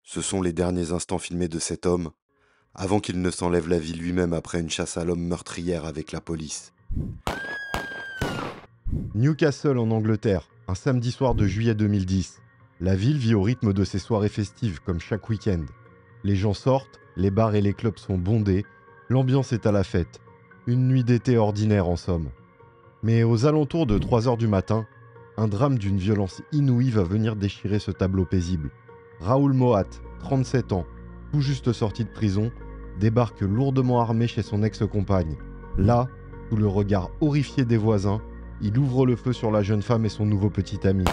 Ce sont les derniers instants filmés de cet homme, avant qu'il ne s'enlève la vie lui-même après une chasse à l'homme meurtrière avec la police. Newcastle en Angleterre, un samedi soir de juillet 2010. La ville vit au rythme de ses soirées festives, comme chaque week-end. Les gens sortent, les bars et les clubs sont bondés, l'ambiance est à la fête. Une nuit d'été ordinaire en somme. Mais aux alentours de 3 heures du matin, un drame d'une violence inouïe va venir déchirer ce tableau paisible. Raoul Moat, 37 ans, tout juste sorti de prison, débarque lourdement armé chez son ex-compagne. Là, sous le regard horrifié des voisins, il ouvre le feu sur la jeune femme et son nouveau petit ami.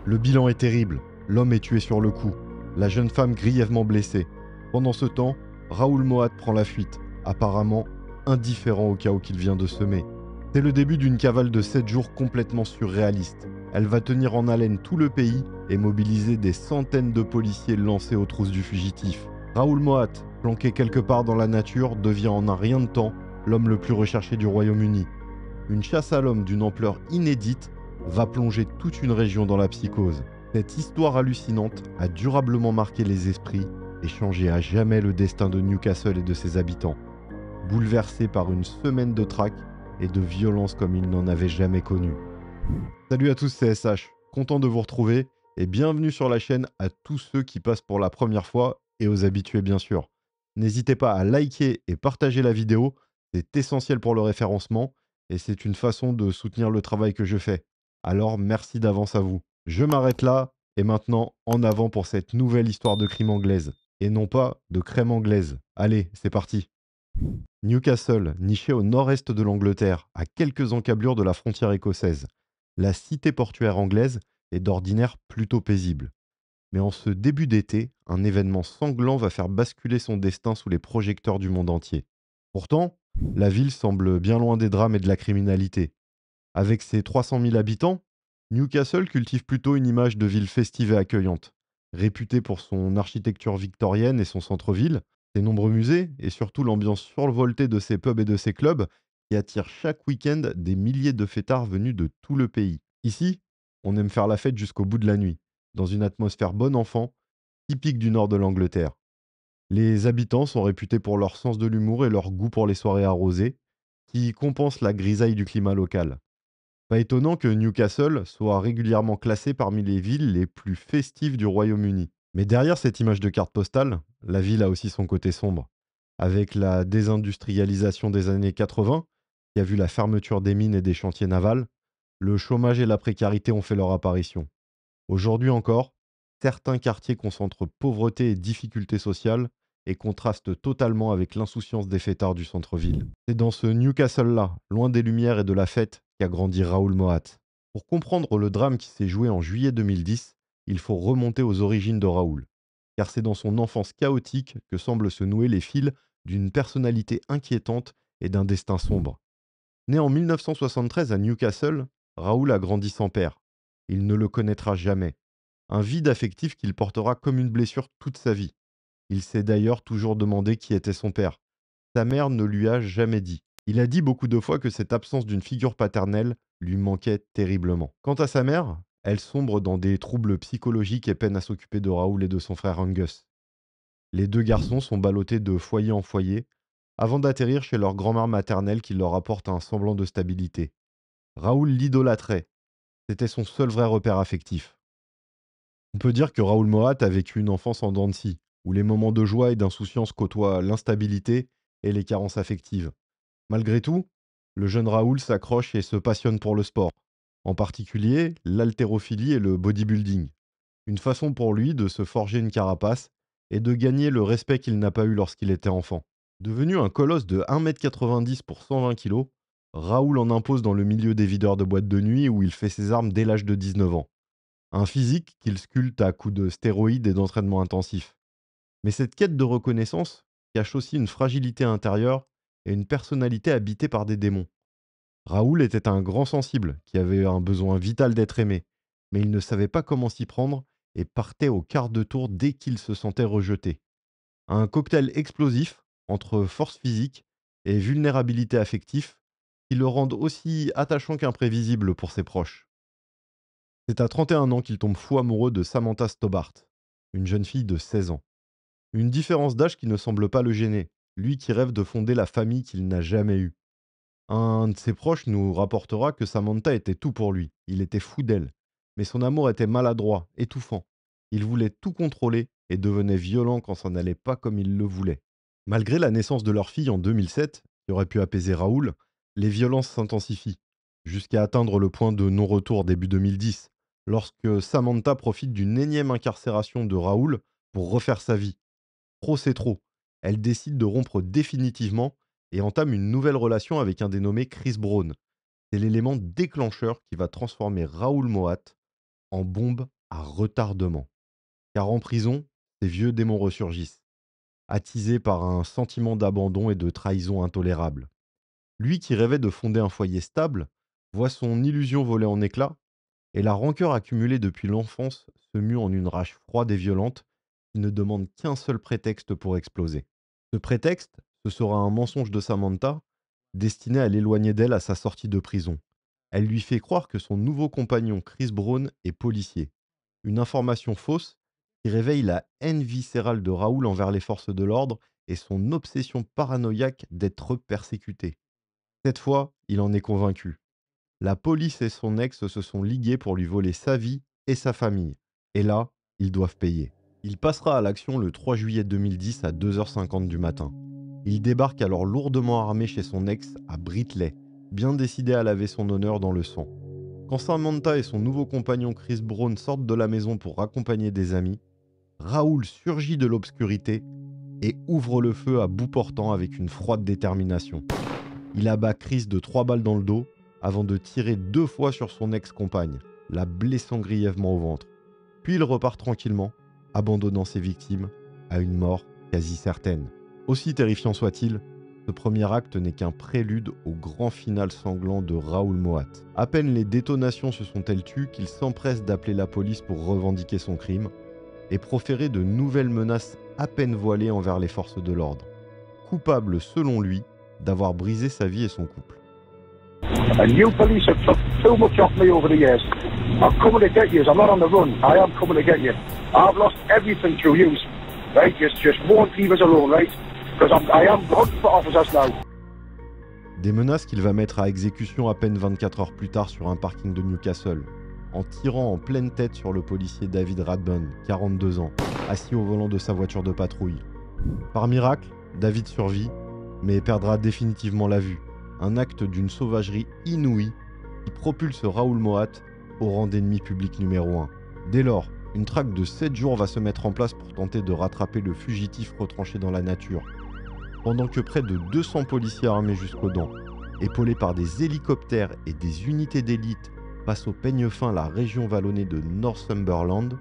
Le bilan est terrible, l'homme est tué sur le coup, la jeune femme grièvement blessée. Pendant ce temps, Raoul Moat prend la fuite, apparemment indifférent au chaos qu'il vient de semer. C'est le début d'une cavale de 7 jours complètement surréaliste. Elle va tenir en haleine tout le pays et mobiliser des centaines de policiers lancés aux trousses du fugitif. Raoul Moat, planqué quelque part dans la nature, devient en un rien de temps l'homme le plus recherché du Royaume-Uni. Une chasse à l'homme d'une ampleur inédite va plonger toute une région dans la psychose. Cette histoire hallucinante a durablement marqué les esprits et changé à jamais le destin de Newcastle et de ses habitants. Bouleversés par une semaine de traque et de violence comme ils n'en avaient jamais connu. Salut à tous, c'est SH, content de vous retrouver et bienvenue sur la chaîne à tous ceux qui passent pour la première fois et aux habitués bien sûr. N'hésitez pas à liker et partager la vidéo, c'est essentiel pour le référencement et c'est une façon de soutenir le travail que je fais. Alors merci d'avance à vous. Je m'arrête là et maintenant en avant pour cette nouvelle histoire de crime anglaise et non pas de crème anglaise. Allez, c'est parti. Newcastle, niché au nord-est de l'Angleterre, à quelques encablures de la frontière écossaise. La cité portuaire anglaise est d'ordinaire plutôt paisible. Mais en ce début d'été, un événement sanglant va faire basculer son destin sous les projecteurs du monde entier. Pourtant, la ville semble bien loin des drames et de la criminalité. Avec ses 300 000 habitants, Newcastle cultive plutôt une image de ville festive et accueillante. Réputée pour son architecture victorienne et son centre-ville, ses nombreux musées et surtout l'ambiance survoltée de ses pubs et de ses clubs qui attirent chaque week-end des milliers de fêtards venus de tout le pays. Ici, on aime faire la fête jusqu'au bout de la nuit, dans une atmosphère bon enfant, typique du nord de l'Angleterre. Les habitants sont réputés pour leur sens de l'humour et leur goût pour les soirées arrosées, qui compensent la grisaille du climat local. Pas étonnant que Newcastle soit régulièrement classée parmi les villes les plus festives du Royaume-Uni. Mais derrière cette image de carte postale, la ville a aussi son côté sombre. Avec la désindustrialisation des années 80, qui a vu la fermeture des mines et des chantiers navals, le chômage et la précarité ont fait leur apparition. Aujourd'hui encore, certains quartiers concentrent pauvreté et difficultés sociales et contrastent totalement avec l'insouciance des fêtards du centre-ville. C'est dans ce Newcastle-là, loin des lumières et de la fête, qu'a grandi Raoul Moat. Pour comprendre le drame qui s'est joué en juillet 2010, il faut remonter aux origines de Raoul. Car c'est dans son enfance chaotique que semblent se nouer les fils d'une personnalité inquiétante et d'un destin sombre. Né en 1973 à Newcastle, Raoul a grandi sans père. Il ne le connaîtra jamais. Un vide affectif qu'il portera comme une blessure toute sa vie. Il s'est d'ailleurs toujours demandé qui était son père. Sa mère ne lui a jamais dit. Il a dit beaucoup de fois que cette absence d'une figure paternelle lui manquait terriblement. Quant à sa mère, elle sombre dans des troubles psychologiques et peine à s'occuper de Raoul et de son frère Angus. Les deux garçons sont ballottés de foyer en foyer avant d'atterrir chez leur grand-mère maternelle qui leur apporte un semblant de stabilité. Raoul l'idolâtrait. C'était son seul vrai repère affectif. On peut dire que Raoul Moat a vécu une enfance en dents de scie, où les moments de joie et d'insouciance côtoient l'instabilité et les carences affectives. Malgré tout, le jeune Raoul s'accroche et se passionne pour le sport, en particulier l'haltérophilie et le bodybuilding. Une façon pour lui de se forger une carapace et de gagner le respect qu'il n'a pas eu lorsqu'il était enfant. Devenu un colosse de 1,90 m pour 120 kg, Raoul en impose dans le milieu des videurs de boîtes de nuit où il fait ses armes dès l'âge de 19 ans. Un physique qu'il sculpte à coups de stéroïdes et d'entraînement intensif. Mais cette quête de reconnaissance cache aussi une fragilité intérieure et une personnalité habitée par des démons. Raoul était un grand sensible qui avait un besoin vital d'être aimé, mais il ne savait pas comment s'y prendre et partait au quart de tour dès qu'il se sentait rejeté. Un cocktail explosif entre force physique et vulnérabilité affective qui le rendent aussi attachant qu'imprévisible pour ses proches. C'est à 31 ans qu'il tombe fou amoureux de Samantha Stobart. une jeune fille de 16 ans. Une différence d'âge qui ne semble pas le gêner, lui qui rêve de fonder la famille qu'il n'a jamais eue. Un de ses proches nous rapportera que Samantha était tout pour lui, il était fou d'elle. Mais son amour était maladroit, étouffant. Il voulait tout contrôler et devenait violent quand ça n'allait pas comme il le voulait. Malgré la naissance de leur fille en 2007, qui aurait pu apaiser Raoul, les violences s'intensifient, jusqu'à atteindre le point de non-retour début 2010, lorsque Samantha profite d'une énième incarcération de Raoul pour refaire sa vie. Trop c'est trop. Elle décide de rompre définitivement et entame une nouvelle relation avec un dénommé Chris Brown. C'est l'élément déclencheur qui va transformer Raoul Moat en bombe à retardement. Car en prison, ces vieux démons ressurgissent, attisés par un sentiment d'abandon et de trahison intolérable. Lui qui rêvait de fonder un foyer stable, voit son illusion voler en éclats, et la rancœur accumulée depuis l'enfance se mue en une rage froide et violente qui ne demande qu'un seul prétexte pour exploser. Ce prétexte, ce sera un mensonge de Samantha, destiné à l'éloigner d'elle à sa sortie de prison. Elle lui fait croire que son nouveau compagnon Chris Brown est policier. Une information fausse qui réveille la haine viscérale de Raoul envers les forces de l'ordre et son obsession paranoïaque d'être persécuté. Cette fois, il en est convaincu. La police et son ex se sont ligués pour lui voler sa vie et sa famille. Et là, ils doivent payer. Il passera à l'action le 3 juillet 2010 à 2h50 du matin. Il débarque alors lourdement armé chez son ex à Britley, bien décidé à laver son honneur dans le sang. Quand Samantha et son nouveau compagnon Chris Brown sortent de la maison pour accompagner des amis, Raoul surgit de l'obscurité et ouvre le feu à bout portant avec une froide détermination. Il abat Chris de 3 balles dans le dos avant de tirer 2 fois sur son ex-compagne, la blessant grièvement au ventre. Puis il repart tranquillement, abandonnant ses victimes à une mort quasi certaine. Aussi terrifiant soit-il, ce premier acte n'est qu'un prélude au grand final sanglant de Raoul Moat. À peine les détonations se sont-elles tues qu'il s'empresse d'appeler la police pour revendiquer son crime et proférer de nouvelles menaces à peine voilées envers les forces de l'ordre. Coupable, selon lui, d'avoir brisé sa vie et son couple. And you police have took too much off me over the years. I'm coming to get you. I'm not on the run. I am coming to get you. I've lost everything through you. Right? Just won't leave us alone, right? Because I am hunting for officers now. Des menaces qu'il va mettre à exécution à peine 24 heures plus tard sur un parking de Newcastle, en tirant en pleine tête sur le policier David Radburn, 42 ans, assis au volant de sa voiture de patrouille. Par miracle, David survit, mais perdra définitivement la vue. Un acte d'une sauvagerie inouïe qui propulse Raoul Moat au rang d'ennemi public numéro 1. Dès lors, une traque de 7 jours va se mettre en place pour tenter de rattraper le fugitif retranché dans la nature. Pendant que près de 200 policiers armés jusqu'aux dents, épaulés par des hélicoptères et des unités d'élite, passent au peigne fin la région vallonnée de Northumberland,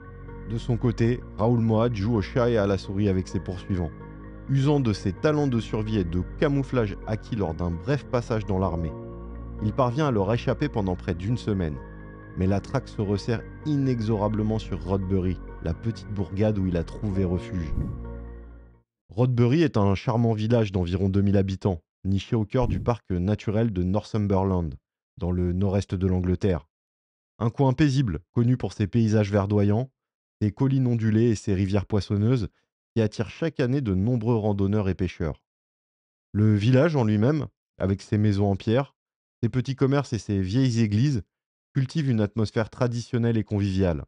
de son côté, Raoul Moat joue au chat et à la souris avec ses poursuivants. Usant de ses talents de survie et de camouflage acquis lors d'un bref passage dans l'armée. Il parvient à leur échapper pendant près d'une semaine, mais la traque se resserre inexorablement sur Rodbury, la petite bourgade où il a trouvé refuge. Rodbury est un charmant village d'environ 2000 habitants, niché au cœur du parc naturel de Northumberland, dans le nord-est de l'Angleterre. Un coin paisible, connu pour ses paysages verdoyants, ses collines ondulées et ses rivières poissonneuses, qui attire chaque année de nombreux randonneurs et pêcheurs. Le village en lui-même, avec ses maisons en pierre, ses petits commerces et ses vieilles églises, cultive une atmosphère traditionnelle et conviviale.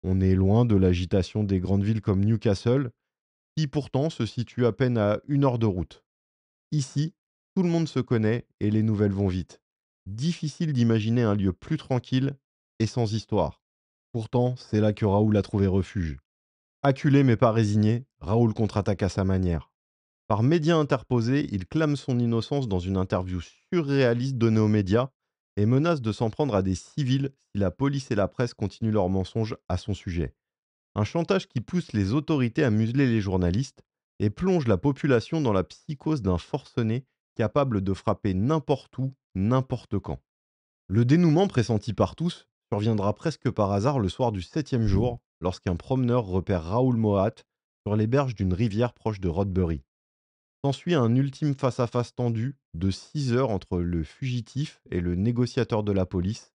On est loin de l'agitation des grandes villes comme Newcastle, qui pourtant se situe à peine à 1 heure de route. Ici, tout le monde se connaît et les nouvelles vont vite. Difficile d'imaginer un lieu plus tranquille et sans histoire. Pourtant, c'est là que Raoul a trouvé refuge. Acculé mais pas résigné, Raoul contre-attaque à sa manière. Par médias interposés, il clame son innocence dans une interview surréaliste donnée aux médias et menace de s'en prendre à des civils si la police et la presse continuent leurs mensonges à son sujet. Un chantage qui pousse les autorités à museler les journalistes et plonge la population dans la psychose d'un forcené capable de frapper n'importe où, n'importe quand. Le dénouement pressenti par tous surviendra presque par hasard le soir du 7e jour, lorsqu'un promeneur repère Raoul Moat sur les berges d'une rivière proche de Rodbury. S'ensuit un ultime face-à-face tendu de 6 heures entre le fugitif et le négociateur de la police,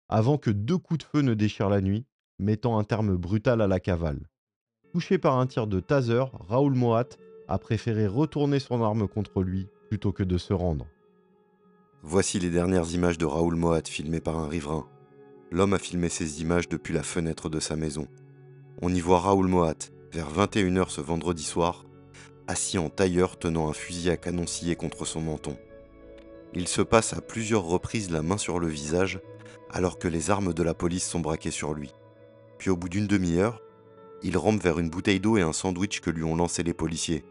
avant que 2 coups de feu ne déchirent la nuit, mettant un terme brutal à la cavale. Touché par un tir de taser, Raoul Moat a préféré retourner son arme contre lui plutôt que de se rendre. Voici les dernières images de Raoul Moat filmées par un riverain. L'homme a filmé ces images depuis la fenêtre de sa maison. On y voit Raoul Moat, vers 21h ce vendredi soir, assis en tailleur tenant un fusil à canon scié contre son menton. Il se passe à plusieurs reprises la main sur le visage, alors que les armes de la police sont braquées sur lui. Puis au bout d'une demi-heure, il rampe vers une bouteille d'eau et un sandwich que lui ont lancé les policiers.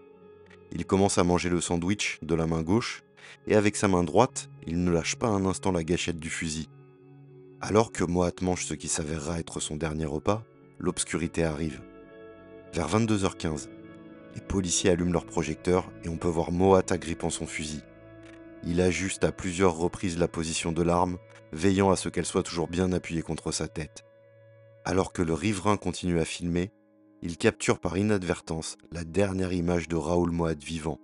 Il commence à manger le sandwich de la main gauche, et avec sa main droite, il ne lâche pas un instant la gâchette du fusil. Alors que Moat mange ce qui s'avérera être son dernier repas, l'obscurité arrive. Vers 22h15, les policiers allument leurs projecteurs et on peut voir Moat agrippant son fusil. Il ajuste à plusieurs reprises la position de l'arme, veillant à ce qu'elle soit toujours bien appuyée contre sa tête. Alors que le riverain continue à filmer, il capture par inadvertance la dernière image de Raoul Moat vivant.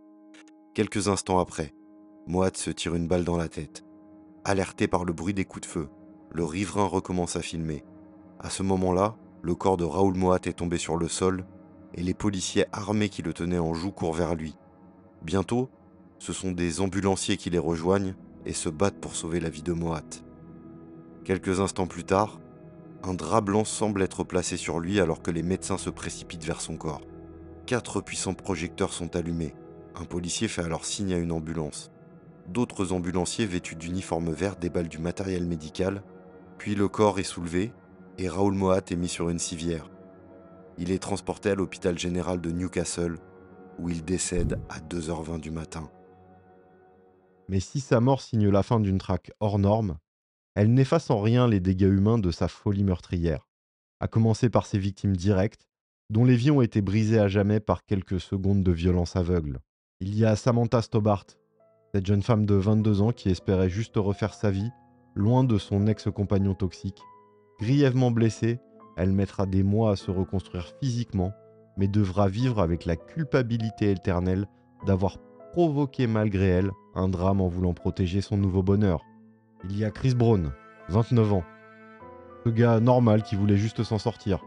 Quelques instants après, Moat se tire une balle dans la tête. Alerté par le bruit des coups de feu, le riverain recommence à filmer. À ce moment-là, le corps de Raoul Moat est tombé sur le sol et les policiers armés qui le tenaient en joue courent vers lui. Bientôt, ce sont des ambulanciers qui les rejoignent et se battent pour sauver la vie de Moat. Quelques instants plus tard, un drap blanc semble être placé sur lui alors que les médecins se précipitent vers son corps. 4 puissants projecteurs sont allumés. Un policier fait alors signe à une ambulance. D'autres ambulanciers vêtus d'uniformes verts déballent du matériel médical, puis le corps est soulevé et Raoul Moat est mis sur une civière. Il est transporté à l'hôpital général de Newcastle, où il décède à 2h20 du matin. Mais si sa mort signe la fin d'une traque hors norme, elle n'efface en rien les dégâts humains de sa folie meurtrière, à commencer par ses victimes directes, dont les vies ont été brisées à jamais par quelques secondes de violence aveugle. Il y a Samantha Stobart, cette jeune femme de 22 ans qui espérait juste refaire sa vie, loin de son ex-compagnon toxique. Grièvement blessée, elle mettra des mois à se reconstruire physiquement, mais devra vivre avec la culpabilité éternelle d'avoir provoqué malgré elle un drame en voulant protéger son nouveau bonheur. Il y a Chris Brown, 29 ans. Ce gars normal qui voulait juste s'en sortir.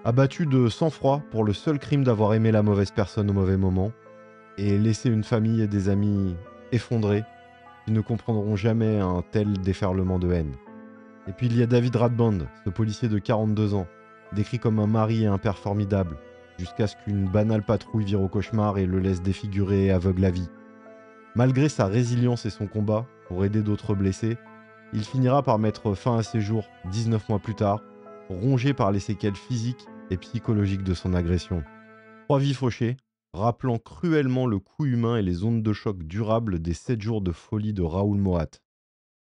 Abattu de sang-froid pour le seul crime d'avoir aimé la mauvaise personne au mauvais moment, et laissé une famille et des amis effondrés qui ne comprendront jamais un tel déferlement de haine. Et puis il y a David Radband, ce policier de 42 ans, décrit comme un mari et un père formidable, jusqu'à ce qu'une banale patrouille vire au cauchemar et le laisse défiguré et aveugle à vie. Malgré sa résilience et son combat pour aider d'autres blessés, il finira par mettre fin à ses jours 19 mois plus tard, rongé par les séquelles physiques et psychologiques de son agression. 3 vies fauchées, rappelant cruellement le coût humain et les ondes de choc durables des 7 jours de folie de Raoul Moat.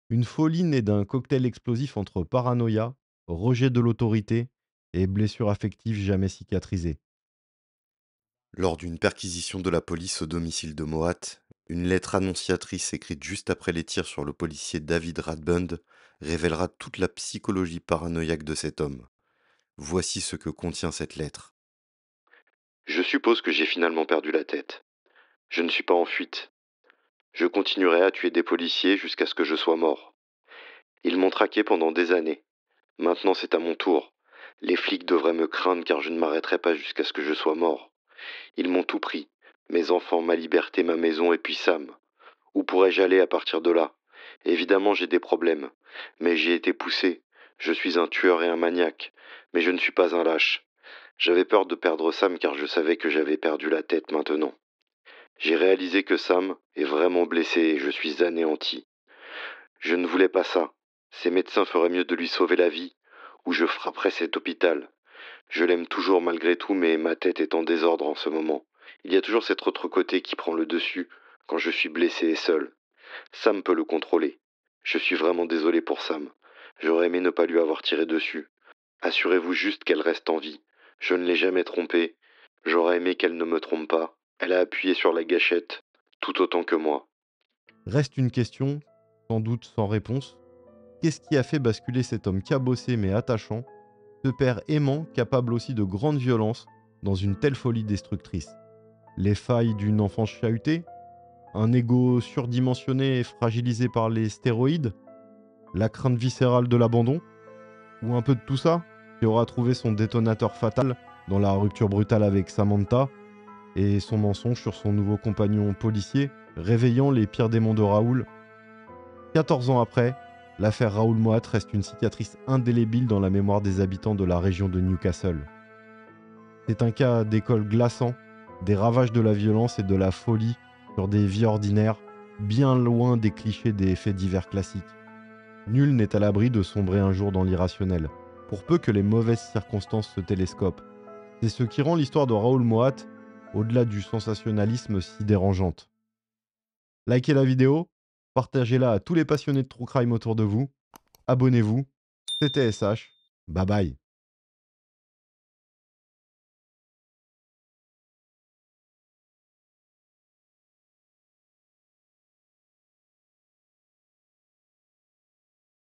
Une folie née d'un cocktail explosif entre paranoïa, rejet de l'autorité et blessures affectives jamais cicatrisées. Lors d'une perquisition de la police au domicile de Moat, une lettre annonciatrice écrite juste après les tirs sur le policier David Radband révélera toute la psychologie paranoïaque de cet homme. Voici ce que contient cette lettre. Je suppose que j'ai finalement perdu la tête. Je ne suis pas en fuite. Je continuerai à tuer des policiers jusqu'à ce que je sois mort. Ils m'ont traqué pendant des années. Maintenant c'est à mon tour. Les flics devraient me craindre car je ne m'arrêterai pas jusqu'à ce que je sois mort. Ils m'ont tout pris. Mes enfants, ma liberté, ma maison et puis Sam. Où pourrais-je aller à partir de là? Évidemment j'ai des problèmes. Mais j'ai été poussé. Je suis un tueur et un maniaque. Mais je ne suis pas un lâche. J'avais peur de perdre Sam car je savais que j'avais perdu la tête maintenant. J'ai réalisé que Sam est vraiment blessé et je suis anéanti. Je ne voulais pas ça. Ces médecins feraient mieux de lui sauver la vie, ou je frapperais cet hôpital. Je l'aime toujours malgré tout, mais ma tête est en désordre en ce moment. Il y a toujours cet autre côté qui prend le dessus quand je suis blessé et seul. Sam peut le contrôler. Je suis vraiment désolé pour Sam. J'aurais aimé ne pas lui avoir tiré dessus. Assurez-vous juste qu'elle reste en vie. Je ne l'ai jamais trompée. J'aurais aimé qu'elle ne me trompe pas. Elle a appuyé sur la gâchette, tout autant que moi. Reste une question, sans doute sans réponse. Qu'est-ce qui a fait basculer cet homme cabossé mais attachant, ce père aimant capable aussi de grande violence, dans une telle folie destructrice? Les failles d'une enfance chahutée? Un ego surdimensionné et fragilisé par les stéroïdes? La crainte viscérale de l'abandon? Ou un peu de tout ça, qui aura trouvé son détonateur fatal dans la rupture brutale avec Samantha et son mensonge sur son nouveau compagnon policier, réveillant les pires démons de Raoul. 14 ans après, l'affaire Raoul Moat reste une cicatrice indélébile dans la mémoire des habitants de la région de Newcastle. C'est un cas d'école glaçant, des ravages de la violence et de la folie sur des vies ordinaires, bien loin des clichés des faits divers classiques. Nul n'est à l'abri de sombrer un jour dans l'irrationnel, pour peu que les mauvaises circonstances se télescopent. C'est ce qui rend l'histoire de Raoul Moat, au-delà du sensationnalisme, si dérangeante. Likez la vidéo, partagez-la à tous les passionnés de true crime autour de vous, abonnez-vous, c'était SH, bye bye.